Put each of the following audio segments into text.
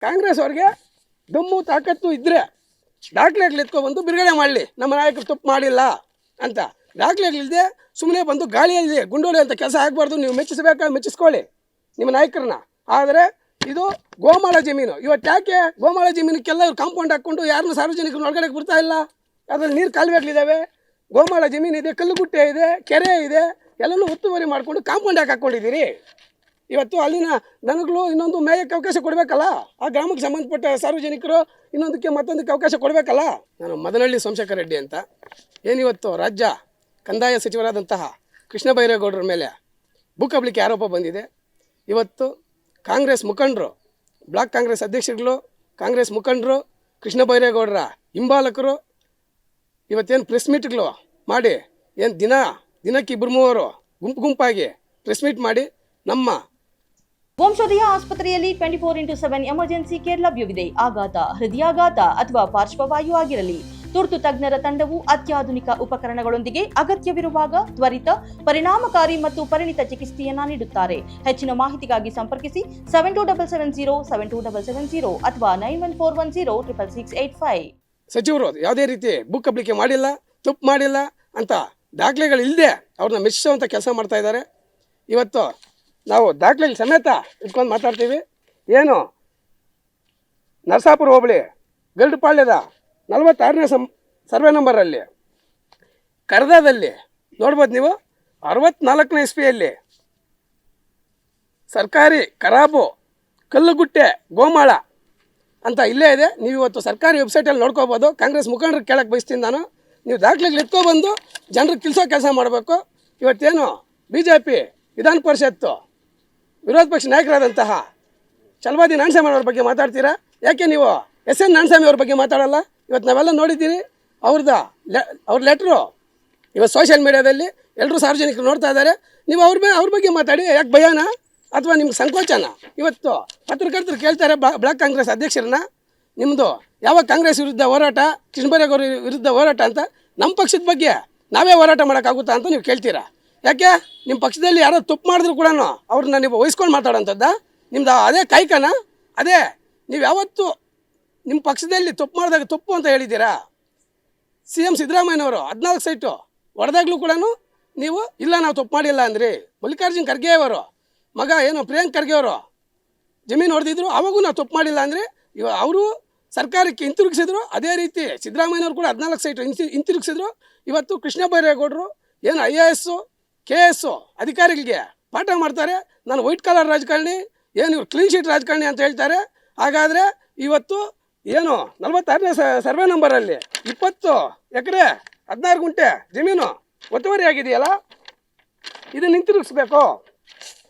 ಕಾಂಗ್ರೆಸ್ ಅವ್ರಿಗೆ ದಮ್ಮು ತಾಕತ್ತು ಇದ್ದರೆ ದಾಖಲೆಗಳು ಎತ್ಕೊಬಂದು ಬಿಡುಗಡೆ ಮಾಡಲಿ, ನಮ್ಮ ನಾಯಕರು ತಪ್ಪು ಮಾಡಿಲ್ಲ ಅಂತ. ದಾಖಲೆಗಳಿಲ್ಲದೆ ಸುಮ್ಮನೆ ಬಂದು ಗಾಳಿಯಲ್ಲಿ ಗುಂಡೋಳಿ ಅಂತ ಕೆಲಸ ಆಗಬಾರ್ದು. ನೀವು ಮೆಚ್ಚಿಸಬೇಕಾ ಮೆಚ್ಚಿಸ್ಕೊಳ್ಳಿ ನಿಮ್ಮ ನಾಯಕರನ್ನ. ಆದರೆ ಇದು ಗೋಮಾಳ ಜಮೀನು. ಇವತ್ತು ಯಾಕೆ ಗೋಮಾಳ ಜಮೀನಕ್ಕೆಲ್ಲ ಇವ್ರು ಕಾಂಪೌಂಡ್ ಹಾಕ್ಕೊಂಡು ಯಾರನ್ನೂ ಸಾರ್ವಜನಿಕರನ್ನ ಒಳಗಡೆ ಬರ್ತಾ ಇಲ್ಲ? ಅದರಲ್ಲಿ ನೀರು ಕಾಲುವೆಗಳಿದ್ದಾವೆ, ಗೋಮಾಳ ಜಮೀನಿದೆ, ಕಲ್ಲುಗುಟ್ಟೆ ಇದೆ, ಕೆರೆ ಇದೆ, ಎಲ್ಲನೂ ಒತ್ತುವರಿ ಮಾಡಿಕೊಂಡು ಕಾಂಪೌಂಡ್ ಹಾಕೊಂಡಿದ್ದೀರಿ. ಇವತ್ತು ಅಲ್ಲಿನ ದನಗಳು ಇನ್ನೊಂದು ಮೇಯಕ್ಕೆ ಅವಕಾಶ ಕೊಡಬೇಕಲ್ಲ, ಆ ಗ್ರಾಮಕ್ಕೆ ಸಂಬಂಧಪಟ್ಟ ಸಾರ್ವಜನಿಕರು ಇನ್ನೊಂದಕ್ಕೆ ಮತ್ತೊಂದಕ್ಕೆ ಅವಕಾಶ ಕೊಡಬೇಕಲ್ಲ. ನಾನು ಮದನಹಳ್ಳಿ ಸೋಮಶೇಖರ ರೆಡ್ಡಿ ಅಂತ. ಏನಿವತ್ತು ರಾಜ್ಯ ಕಂದಾಯ ಸಚಿವರಾದಂತಹ ಕೃಷ್ಣ ಬೈರೇಗೌಡರ ಮೇಲೆ ಭೂಕಬಳಿಕೆ ಆರೋಪ ಬಂದಿದೆ. ಇವತ್ತು ಕಾಂಗ್ರೆಸ್ ಮುಖಂಡರು, ಬ್ಲಾಕ್ ಕಾಂಗ್ರೆಸ್ ಅಧ್ಯಕ್ಷರುಗಳು, ಕಾಂಗ್ರೆಸ್ ಮುಖಂಡರು, ಕೃಷ್ಣ ಬೈರೇಗೌಡರ ಹಿಂಬಾಲಕರು ಇವತ್ತೇನು ಪ್ರೆಸ್ ಮೀಟ್ಗಳು ಮಾಡಿ ಏನು ದಿನಕ್ಕೆ 2-3 ಗುಂಪಾಗಿ ಪ್ರೆಸ್ ಮೀಟ್ ಮಾಡಿ ನಮ್ಮ ವಂಶೋದಯ ಆಸ್ಪತ್ರೆಯಲ್ಲಿ 24x7 ಎಮರ್ಜೆನ್ಸಿ ಕೇರ್ ಲಭ್ಯವಿದೆ. ಆಘಾತ, ಹೃದಯಾಘಾತ ಅಥವಾ ಪಾರ್ಶ್ವವಾಯು ಆಗಿರಲಿ, ತುರ್ತು ತಜ್ಞರ ತಂಡವು ಅತ್ಯಾಧುನಿಕ ಉಪಕರಣಗಳೊಂದಿಗೆ ಅಗತ್ಯವಿರುವಾಗ ತ್ವರಿತ, ಪರಿಣಾಮಕಾರಿ ಮತ್ತು ಪರಿಣಿತ ಚಿಕಿತ್ಸೆಯನ್ನ ನೀಡುತ್ತಾರೆ. ಹೆಚ್ಚಿನ ಮಾಹಿತಿಗಾಗಿ ಸಂಪರ್ಕಿಸಿ 7270 72770 ಅಥವಾ 9141066685. ಸಚಿವರು ಯಾವುದೇ ರೀತಿ ಭೂಕಬಳಿಕೆ ಮಾಡಿಲ್ಲ, ತಪ್ಪು ಮಾಡಿಲ್ಲ ಅಂತ ದಾಖಲೆಗಳಿಲ್ಲದೆ ಅವ್ರನ್ನ ಮೆಚ್ಚಿಸುವಂಥ ಕೆಲಸ ಮಾಡ್ತಾ ಇದ್ದಾರೆ. ಇವತ್ತು ನಾವು ದಾಖಲೆಗಳು ಸಮೇತ ಇಟ್ಕೊಂಡು ಮಾತಾಡ್ತೀವಿ. ಏನು ನರಸಾಪುರ ಹೋಬಳಿ ಗಲ್ಡುಪಾಳ್ಯದ 46ನೇ ಸರ್ವೆ ನಂಬರಲ್ಲಿ ಕರ್ದಾದಲ್ಲಿ ನೋಡ್ಬೋದು ನೀವು, 64ನೇ ಇಸ್ವಿಯಲ್ಲಿ ಸರ್ಕಾರಿ ಖರಾಬು ಕಲ್ಲುಗುಟ್ಟೆ ಗೋಮಾಳ ಅಂತ ಇಲ್ಲೇ ಇದೆ. ನೀವು ಇವತ್ತು ಸರ್ಕಾರಿ ವೆಬ್ಸೈಟಲ್ಲಿ ನೋಡ್ಕೋಬೋದು. ಕಾಂಗ್ರೆಸ್ ಮುಖಂಡರು ಕೇಳಕ್ಕೆ ಬಯಸ್ತೀನಿ ನಾನು, ನೀವು ದಾಖಲೆಗಳು ಎತ್ಕೊಬಂದು ಜನರಿಗೆ ತಿಳಿಸೋ ಕೆಲಸ ಮಾಡಬೇಕು. ಇವತ್ತೇನು BJP ವಿಧಾನ ಪರಿಷತ್ತು ವಿರೋಧ ಪಕ್ಷ ನಾಯಕರಾದಂತಹ ಛಲವಾದಿ ನಾರಾಯಣಸ್ವಾಮಿ ಅವ್ರ ಬಗ್ಗೆ ಮಾತಾಡ್ತೀರಾ? ಯಾಕೆ ನೀವು SN ನಾರಾಯಣಸ್ವಾಮಿ ಅವ್ರ ಬಗ್ಗೆ ಮಾತಾಡಲ್ಲ? ಇವತ್ತು ನಾವೆಲ್ಲ ನೋಡಿದ್ದೀರಿ ಅವ್ರ ಲೆಟ್ರು ಇವತ್ತು ಸೋಷಿಯಲ್ ಮೀಡಿಯಾದಲ್ಲಿ ಎಲ್ಲರೂ ಸಾರ್ವಜನಿಕರು ನೋಡ್ತಾ ಇದ್ದಾರೆ. ನೀವು ಅವ್ರ ಬಗ್ಗೆ ಮಾತಾಡಿ. ಯಾಕೆ ಭಯನಾ ಅಥವಾ ನಿಮ್ಗೆ ಸಂಕೋಚನ? ಇವತ್ತು ಪತ್ರಕರ್ತರು ಕೇಳ್ತಾರೆ ಬ್ಲಾಕ್ ಕಾಂಗ್ರೆಸ್ ಅಧ್ಯಕ್ಷರನ್ನ, ನಿಮ್ಮದು ಯಾವ ಕಾಂಗ್ರೆಸ್ ವಿರುದ್ಧ ಹೋರಾಟ, ಕೃಷ್ಣ ಬೈರೇಗೌಡ ವಿರುದ್ಧ ಹೋರಾಟ ಅಂತ, ನಮ್ಮ ಪಕ್ಷದ ಬಗ್ಗೆ ನಾವೇ ಹೋರಾಟ ಮಾಡೋಕ್ಕಾಗುತ್ತಾ ಅಂತ ನೀವು ಕೇಳ್ತೀರಾ? ಯಾಕೆ ನಿಮ್ಮ ಪಕ್ಷದಲ್ಲಿ ಯಾರೋ ತಪ್ಪು ಮಾಡಿದ್ರು ಕೂಡ ಅವ್ರನ್ನ ನೀವು ವಹಿಸ್ಕೊಂಡು ಮಾತಾಡೋಂಥದ್ದ? ನಿಮ್ದು ಅದೇ ಕಾಯ್ಕನ? ಅದೇ ನೀವು ಯಾವತ್ತು ನಿಮ್ಮ ಪಕ್ಷದಲ್ಲಿ ತಪ್ಪು ಮಾಡಿದಾಗ ತಪ್ಪು ಅಂತ ಹೇಳಿದ್ದೀರಾ? CM ಸಿದ್ದರಾಮಯ್ಯನವರು 14 ಸೈಟು ಹೊಡೆದಾಗ್ಲೂ ಕೂಡ ನೀವು ಇಲ್ಲ ನಾವು ತಪ್ಪು ಮಾಡಿಲ್ಲ ಅಂದ್ರಿ. ಮಲ್ಲಿಕಾರ್ಜುನ್ ಖರ್ಗೆ ಅವರು ಮಗ ಏನು ಪ್ರಿಯಾಂಕ್ ಖರ್ಗೆ ಅವರು ಜಮೀನು ಹೊಡೆದಿದ್ರು, ಅವಾಗೂ ನಾವು ತಪ್ಪು ಮಾಡಿಲ್ಲ ಅಂದರೆ ಅವರು ಸರ್ಕಾರಕ್ಕೆ ಹಿಂತಿರುಗಿಸಿದ್ರು. ಅದೇ ರೀತಿ ಸಿದ್ದರಾಮಯ್ಯನವರು ಕೂಡ 14 ಸೈಟು ಹಿಂತಿರುಗಿಸಿದ್ರು. ಇವತ್ತು ಕೃಷ್ಣ ಬೈರೇಗೌಡರು ಏನು IAS KS ಅಧಿಕಾರಿಗಳಿಗೆ ಪಾಠ ಮಾಡ್ತಾರೆ. ನಾನು ವೈಟ್ ಕಾಲರ್ ರಾಜಕಾರಣಿ, ಏನು ಇವ್ರು ಕ್ಲೀನ್ ಶೀಟ್ ರಾಜಕಾರಣಿ ಅಂತ ಹೇಳ್ತಾರೆ. ಹಾಗಾದರೆ ಇವತ್ತು ಏನು 46ನೇ ಸರ್ವೆ ನಂಬರಲ್ಲಿ 20 ಎಕರೆ 16 ಗುಂಟೆ ಜಮೀನು ಒತ್ತುವರಿ ಆಗಿದೆಯಲ್ಲ, ಇದನ್ನು ಹಿಂತಿರುಗಿಸ್ಬೇಕು.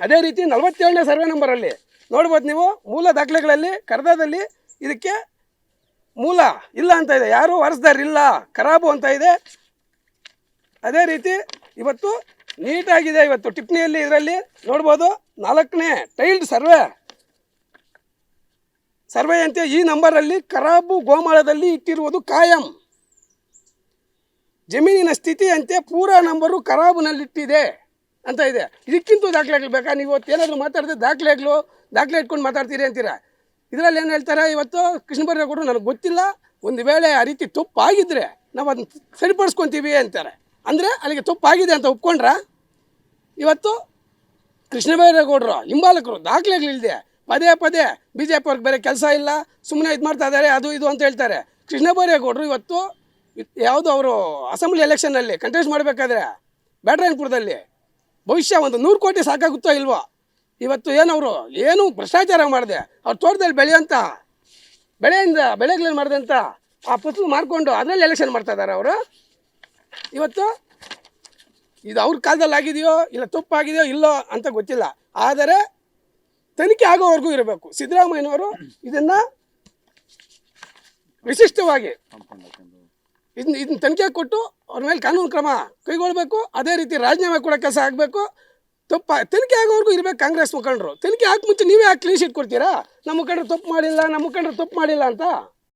ಅದೇ ರೀತಿ 47ನೇ ಸರ್ವೆ ನಂಬರಲ್ಲಿ ನೋಡ್ಬೋದು ನೀವು, ಮೂಲ ದಾಖಲೆಗಳಲ್ಲಿ ಕರ್ದಾದಲ್ಲಿ ಇದಕ್ಕೆ ಮೂಲ ಇಲ್ಲ ಅಂತ ಇದೆ, ಯಾರೂ ವಾರಸ್ದಾರಿಲ್ಲ, ಖರಾಬು ಅಂತ ಇದೆ. ಅದೇ ರೀತಿ ಇವತ್ತು ನೀಟಾಗಿದೆ. ಇವತ್ತು ಟಿಪ್ಪಣಿಯಲ್ಲಿ ಇದರಲ್ಲಿ ನೋಡ್ಬೋದು 4ನೇ ಟೈಲ್ಡ್ ಸರ್ವೆ ಅಂತೆ ಈ ನಂಬರಲ್ಲಿ ಖರಾಬು ಗೋಮಾಳದಲ್ಲಿ ಇಟ್ಟಿರುವುದು ಕಾಯಂ. ಜಮೀನಿನ ಸ್ಥಿತಿ ಅಂತೆ ಪೂರಾ ನಂಬರು ಖರಾಬಿನಲ್ಲಿಟ್ಟಿದೆ ಅಂತ ಇದೆ. ಇದಕ್ಕಿಂತ ದಾಖಲೆಗಳು ಬೇಕಾ? ನೀವು ಏನಾದರೂ ಮಾತಾಡಿದ್ರೆ ದಾಖಲೆ ಇಟ್ಕೊಂಡು ಮಾತಾಡ್ತೀರಿ ಅಂತೀರಾ. ಇದರಲ್ಲಿ ಏನು ಹೇಳ್ತಾರೆ, ಇವತ್ತು ಕೃಷ್ಣ ಬೈರೇಗೌಡರು ನನಗೆ ಗೊತ್ತಿಲ್ಲ, ಒಂದು ವೇಳೆ ಆ ರೀತಿ ತಪ್ಪಾಗಿದ್ದರೆ ನಾವು ಅದನ್ನ ಸರಿಪಡಿಸ್ಕೊತೀವಿ ಅಂತಾರೆ. ಅಂದರೆ ಅಲ್ಲಿಗೆ ತಪ್ಪಾಗಿದೆ ಅಂತ ಒಪ್ಕೊಂಡ್ರ? ಇವತ್ತು ಕೃಷ್ಣ ಬೈರೇಗೌಡರು ಹಿಂಬಾಲಕರು ದಾಖಲೆಗಳಿಲ್ಲದೆ ಪದೇ BJP ಅವ್ರಿಗೆ ಬೇರೆ ಕೆಲಸ ಇಲ್ಲ, ಸುಮ್ಮನೆ ಇದು ಮಾಡ್ತಾ ಇದ್ದಾರೆ, ಅದು ಇದು ಅಂತ ಹೇಳ್ತಾರೆ. ಕೃಷ್ಣ ಬೈರೇಗೌಡರು ಇವತ್ತು ಯಾವುದು ಅವರು ಅಸೆಂಬ್ಲಿ ಎಲೆಕ್ಷನ್ನಲ್ಲಿ ಕಂಟೆಸ್ಟ್ ಮಾಡಬೇಕಾದ್ರೆ ಬ್ಯಾಟರಾಯನಪುರದಲ್ಲಿ ಭವಿಷ್ಯ ಒಂದು 100 ಕೋಟಿ ಸಾಕಾಗುತ್ತೋ ಇಲ್ವೋ? ಇವತ್ತು ಏನವರು ಏನು ಭ್ರಷ್ಟಾಚಾರ ಮಾಡಿದೆ, ಅವ್ರ ತೋಟದಲ್ಲಿ ಬೆಳೆಗಳನ್ನು ಮಾಡಿದಂಥ ಆ ಪುಸ್ತಕ ಮಾರ್ಕೊಂಡು ಅದರಲ್ಲಿ ಎಲೆಕ್ಷನ್ ಮಾಡ್ತಾ ಇದ್ದಾರೆ ಅವರು. ಇವತ್ತು ಇದು ಅವ್ರ ಕಾಲದಲ್ಲಿ ಆಗಿದೆಯೋ ಇಲ್ಲ ತಪ್ಪಾಗಿದೆಯೋ ಇಲ್ಲೋ ಅಂತ ಗೊತ್ತಿಲ್ಲ, ಆದರೆ ತನಿಖೆ ಆಗೋವರೆಗೂ ಇರಬೇಕು. ಸಿದ್ದರಾಮಯ್ಯನವರು ಇದನ್ನು ವಿಶಿಷ್ಟವಾಗಿ ಇದನ್ನ ತನಿಖೆ ಕೊಟ್ಟು ಅವ್ರ ಮೇಲೆ ಕಾನೂನು ಕ್ರಮ ಕೈಗೊಳ್ಳಬೇಕು. ಅದೇ ರೀತಿ ರಾಜೀನಾಮೆ ಕೂಡ ಕೆಲಸ ಆಗಬೇಕು. ತನಿಖೆ ಆಗೋವರೆಗೂ ಇರಬೇಕು ಕಾಂಗ್ರೆಸ್ ಮುಖಂಡರು. ತನಿಖೆ ಹಾಕಿ ಮುಂಚೆ ನೀವೇ ಯಾಕೆ ಕ್ಲೀನ್ ಶೀಟ್ ಕೊಡ್ತೀರಾ? ನಮ್ಮ ಮುಖಂಡರು ತಪ್ಪು ಮಾಡಿಲ್ಲ ಅಂತ?